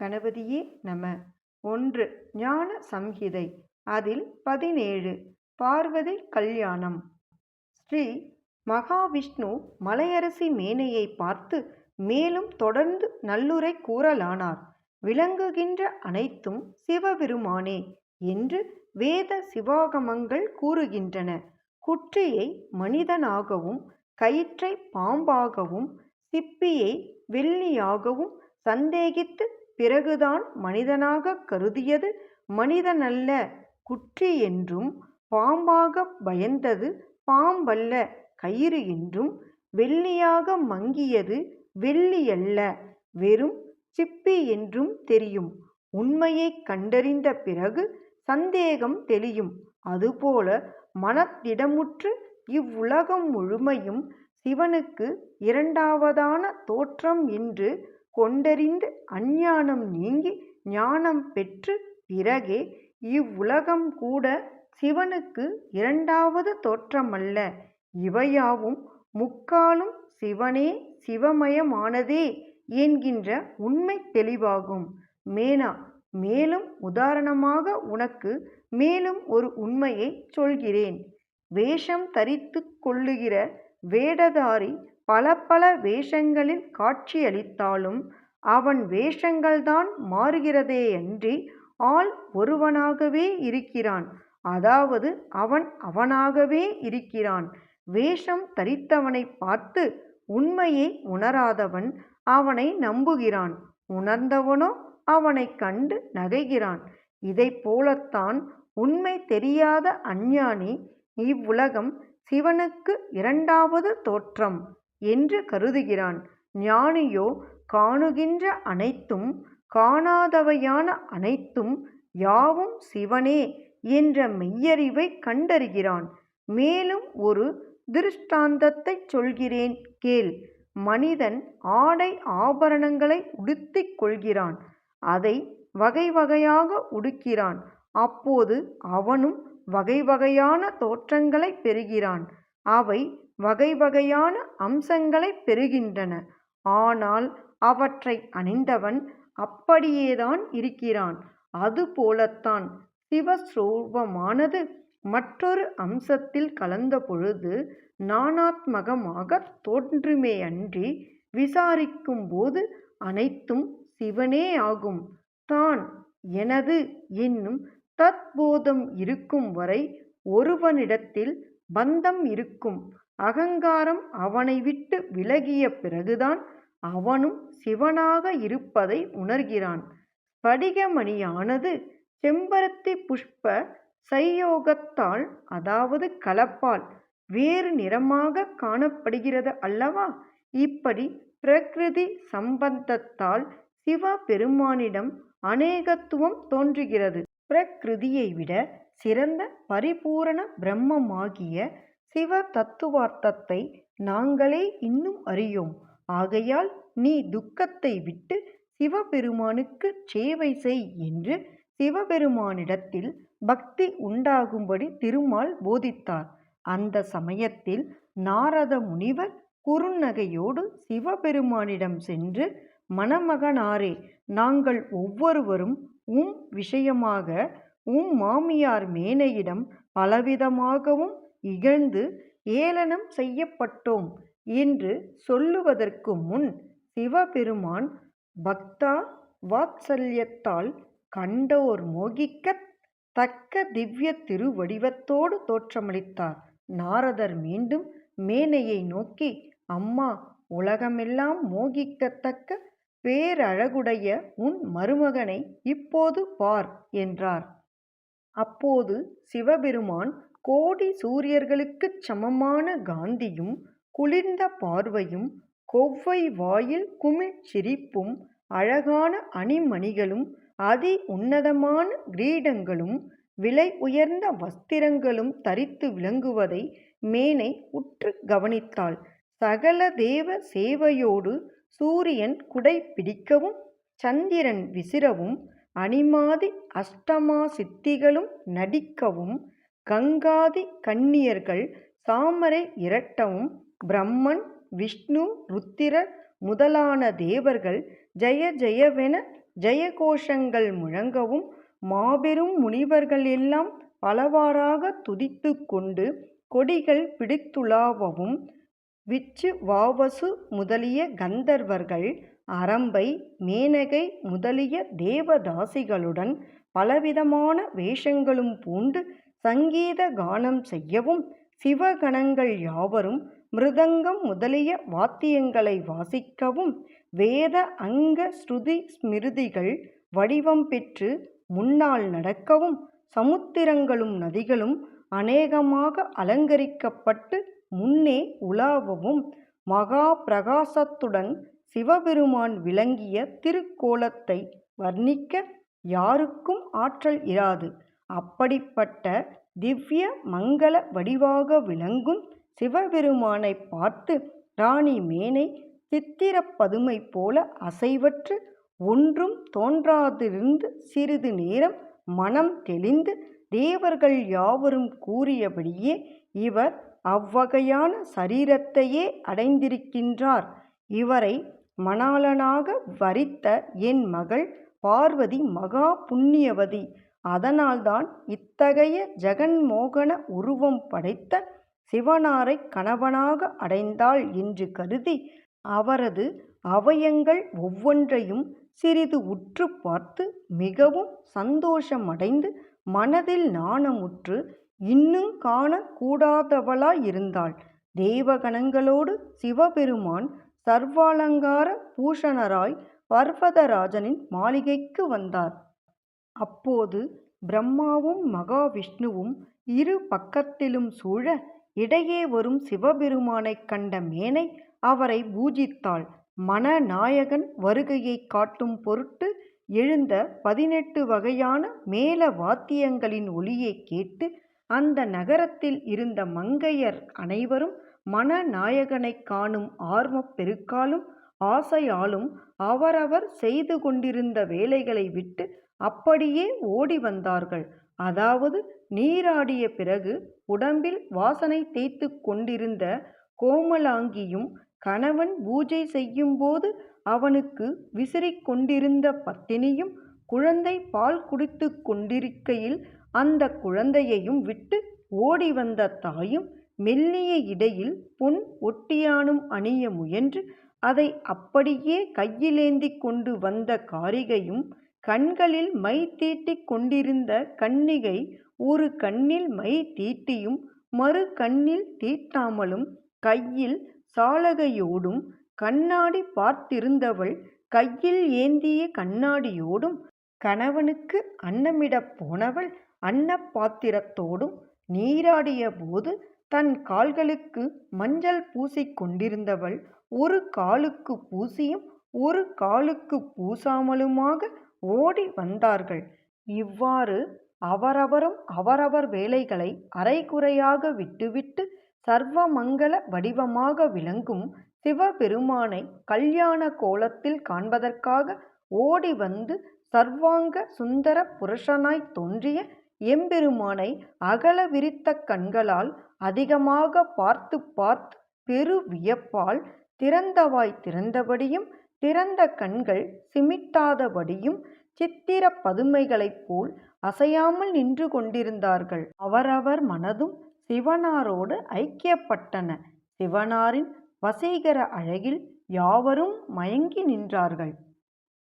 கணபதியே நம. 1. ஞான சம்ஹிதை. அதில் 17. பார்வதி கல்யாணம். ஸ்ரீ மகாவிஷ்ணு மலையரசி மேனையை பார்த்து மேலும் தொடர்ந்து நல்லுரை கூறலானார். விளங்குகின்ற அனைத்தும் சிவபெருமானே என்று வேத சிவாகமங்கள் கூறுகின்றன. குற்றியை மனிதனாகவும் கயிற்றை பாம்பாகவும் சிப்பியை வெள்ளியாகவும் சந்தேகித்து பிறகுதான் மனிதனாக கருதியது மனிதனல்ல, குற்றி என்றும், பாம்பாக பயந்தது பாம்பல்ல கயிறு என்றும், வெள்ளியாக மங்கியது வெள்ளியல்ல வெறும் சிப்பி என்றும் தெரியும். உண்மையை கண்டறிந்த பிறகு சந்தேகம் தெளியும். அதுபோல மனத்திடமுற்று இவ்வுலகம் முழுமையும் சிவனுக்கு இரண்டாவதான தோற்றம் என்று கொண்டறிந்து அஞ்ஞானம் நீங்கி ஞானம் பெற்று பிறகே இவ்வுலகம் கூட சிவனுக்கு இரண்டாவது தோற்றமல்ல, இவையாவும் முக்காலும் சிவனே சிவமயமானதே என்கின்ற உண்மை தெளிவாகும். மேனா, மேலும் உதாரணமாக உனக்கு மேலும் ஒரு உண்மையை சொல்கிறேன். வேஷம் தரித்து கொள்ளுகிற வேடதாரி பல பல வேஷங்களில் காட்சியளித்தாலும் அவன் வேஷங்கள்தான் மாறுகிறதேயன்றி ஆள் ஒருவனாகவே இருக்கிறான். அதாவது அவன் அவனாகவே இருக்கிறான். வேஷம் தரித்தவனை பார்த்து உண்மையை உணராதவன் அவனை நம்புகிறான். உணர்ந்தவனோ அவனை கண்டு நகைகிறான். இதை போலத்தான் உண்மை தெரியாத அஞ்ஞானி இவ்வுலகம் சிவனுக்கு இரண்டாவது தோற்றம் என்று கருதுகிறான். ஞானியோ காணுகின்ற அனைத்தும் காணாதவையான அனைத்தும் யாவும் சிவனே என்ற மெய்யறிவை கண்டறிகிறான். மேலும் ஒரு திருஷ்டாந்தத்தை சொல்கிறேன் கேள். மனிதன் ஆடை ஆபரணங்களை உடுத்திக் கொள்கிறான். அதை வகை வகையாக உடுக்கிறான். அப்போது அவனும் வகை வகையான தோற்றங்களை பெறுகிறான். அவை வகை வகையான அம்சங்களை பெறுகின்றன. ஆனால் அவற்றை அணிந்தவன் அப்படியேதான் இருக்கிறான். அதுபோலத்தான் சிவஸ்வரூபமானது மற்றொரு அம்சத்தில் கலந்த பொழுது நானாத்மகமாக தோன்றுமேயன்றி விசாரிக்கும் போது அனைத்தும் சிவனே ஆகும். தான் எனது என்னும் தத்போதம் இருக்கும் வரை ஒருவனிடத்தில் பந்தம் இருக்கும். அகங்காரம் அவனை விட்டு விலகிய பிறகுதான் அவனும் சிவனாக இருப்பதை உணர்கிறான். ஸ்படிகமணியானது செம்பருத்தி புஷ்ப சையோகத்தால், அதாவது கலப்பால் வேறு நிறமாக காணப்படுகிறது அல்லவா? இப்படி பிரகிருதி சம்பந்தத்தால் சிவபெருமானிடம் அநேகத்துவம் தோன்றுகிறது. பிரகிருதியை விட சிறந்த பரிபூரண பிரம்மமாகிய சிவ தத்துவார்த்தத்தை நாங்களே இன்னும் அறியோம். ஆகையால் நீ துக்கத்தை விட்டு சிவபெருமானுக்கு சேவை செய் என்று சிவபெருமானிடத்தில் பக்தி உண்டாகும்படி திருமால் போதித்தார். அந்த சமயத்தில் நாரத முனிவர் குறுநகையோடு சிவபெருமானிடம் சென்று, மணமகனாரே, நாங்கள் ஒவ்வொருவரும் விஷயமாக மாமியார் மேனையிடம் பலவிதமாகவும் இகழ்ந்து ஏளனம் செய்யப்பட்டோம் என்று சொல்லுவதற்கு முன் சிவபெருமான் பக்தா வாத்சல்யத்தால் கண்டோர் மோகிக்கத் தக்க திவ்ய திருவடிவத்தோடு தோற்றமளித்தார். நாரதர் மீண்டும் மேனையை நோக்கி, அம்மா, உலகமெல்லாம் மோகிக்கத்தக்க பேரழகுடைய உன் மருமகனை இப்போது பார் என்றார். அப்போது சிவபெருமான் கோடி சூரியர்களுக்குச் சமமான காந்தியும் குளிர்ந்த பார்வையும் கொவ்வை வாயில் குமிழ் சிரிப்பும் அழகான அணிமணிகளும் அதி உன்னதமான கிரீடங்களும் விலை உயர்ந்த வஸ்திரங்களும் தரித்து விளங்குவதை மேனை உற்று கவனித்தாள். சகல தேவ சேவையோடு சூரியன் குடை பிடிக்கவும் சந்திரன் விசிறவும் அணிமாதி அஷ்டமா சித்திகளும் நடிக்கவும் கங்காதி கன்னியர்கள் சாமரை இரட்டவும் பிரம்மன் விஷ்ணு ருத்திரர் முதலான தேவர்கள் ஜெய ஜெயவென ஜெயகோஷங்கள் முழங்கவும் மாபெரும் முனிவர்கள் எல்லாம் பலவாறாக துதித்து கொண்டு கொடிகள் பிடித்துலாவவும் விச்சு வாவசு முதலிய கந்தர்வர்கள் அரம்பை மேனகை முதலிய தேவதாசிகளுடன் பலவிதமான வேஷங்களும் பூண்டு சங்கீத கானம் செய்யவும் சிவகணங்கள் யாவரும் மிருதங்கம் முதலிய வாத்தியங்களை வாசிக்கவும் வேத அங்க ஸ்ருதி ஸ்மிருதிகள் வடிவம் பெற்று முன்னால் நடக்கவும் சமுத்திரங்களும் நதிகளும் அநேகமாக அலங்கரிக்கப்பட்டு முன்னே உலாவவும் மகா பிரகாசத்துடன் சிவபெருமான் விளங்கிய திருக்கோலத்தை வர்ணிக்க யாருக்கும் ஆற்றல் இராது. அப்படிப்பட்ட திவ்ய மங்கள வடிவாக விளங்கும் சிவபெருமானை பார்த்து ராணி மேனை சித்திரப் பதுமை போல அசைவற்று ஒன்றும் தோன்றாதிருந்து சிறிது நேரம் மனம் தெளிந்து தேவர்கள் யாவரும் கூறியபடியே இவர் அவ்வகையான சரீரத்தையே அடைந்திருக்கின்றார். இவரை மணாளனாக வரித்த என் மகள் பார்வதி மகா புண்ணியவதி. அதனால்தான் இத்தகைய ஜெகன்மோகன உருவம் படைத்த சிவனாரை கணவனாக அடைந்தாள் என்று கருதி அவரது அவயங்கள் ஒவ்வொன்றையும் சிறிது உற்று பார்த்து மிகவும் சந்தோஷமடைந்து மனதில் நாணமுற்று இன்னும் காணக்கூடாதவளாயிருந்தாள். தேவகணங்களோடு சிவபெருமான் சர்வாலங்கார பூஷணராய் பர்வதராஜனின் மாளிகைக்கு வந்தார். அப்போது பிரம்மாவும் மகாவிஷ்ணுவும் இரு பக்கத்திலும் சூழ இடையே வரும் சிவபெருமானைக் கண்ட மேனை அவரை பூஜித்தாள். மணநாயகன் வருகையை காட்டும் பொருட்டு எழுந்த 18 வகையான மேள வாத்தியங்களின் ஒலியை கேட்டு அந்த நகரத்தில் இருந்த மங்கையர் அனைவரும் மணநாயகனை காணும் ஆர்வப் பெருக்காலும் ஆசையாலும் அவரவர் செய்து கொண்டிருந்த வேலைகளை விட்டு அப்படியே ஓடி வந்தார்கள். அதாவது நீராடிய பிறகு உடம்பில் வாசனை தேய்த்து கொண்டிருந்த கோமலாங்கியும் கணவன் பூஜை செய்யும்போது அவனுக்கு விசிறிக் கொண்டிருந்த பத்தினியும் குழந்தை பால் குடித்து கொண்டிருக்கையில் அந்த குழந்தையையும் விட்டு ஓடி வந்த தாயும் மெல்லிய இடையில் பொன் ஒட்டியானும் அணிய முயன்று அதை அப்படியே கையிலேந்தி கொண்டு வந்த காரிகையும் கண்களில் மை தீட்டிக் கொண்டிருந்த கன்னிகை ஒரு கண்ணில் மை தீட்டியும் மறு கண்ணில் தீட்டாமலும் கையில் சாலகையோடும் கண்ணாடி பார்த்திருந்தவள் கையில் ஏந்திய கண்ணாடியோடும் கணவனுக்கு அன்னமிடப் போனவள் அன்னப்பாத்திரத்தோடும் நீராடிய போது தன் கால்களுக்கு மஞ்சள் பூசிக் கொண்டிருந்தவள் ஒரு காலுக்கு பூசியும் ஒரு காலுக்கு பூசாமலுமாக ஓடி வந்தார்கள். இவ்வாறு அவரவரும் அவரவர் வேலைகளை அரைகுறையாக விட்டுவிட்டு சர்வமங்கள வடிவமாக விளங்கும் சிவபெருமானை கல்யாண கோலத்தில் காண்பதற்காக ஓடி வந்து சர்வாங்க சுந்தர புருஷனாய் தோன்றிய எம்பெருமானை அகல விரித்த கண்களால் அதிகமாக பார்த்து பார்த்து பெரு வியப்பால் திறந்தவாய் திறந்தபடியும் திறந்த கண்கள் சிமிட்டாதபடியும் சித்திர பதுமைகளைப் போல் அசையாமல் நின்று கொண்டிருந்தார்கள். அவரவர் மனதும் சிவனாரோடு ஐக்கியப்பட்டன. சிவனாரின் வசீகர அழகில் யாவரும் மயங்கி நின்றார்கள்.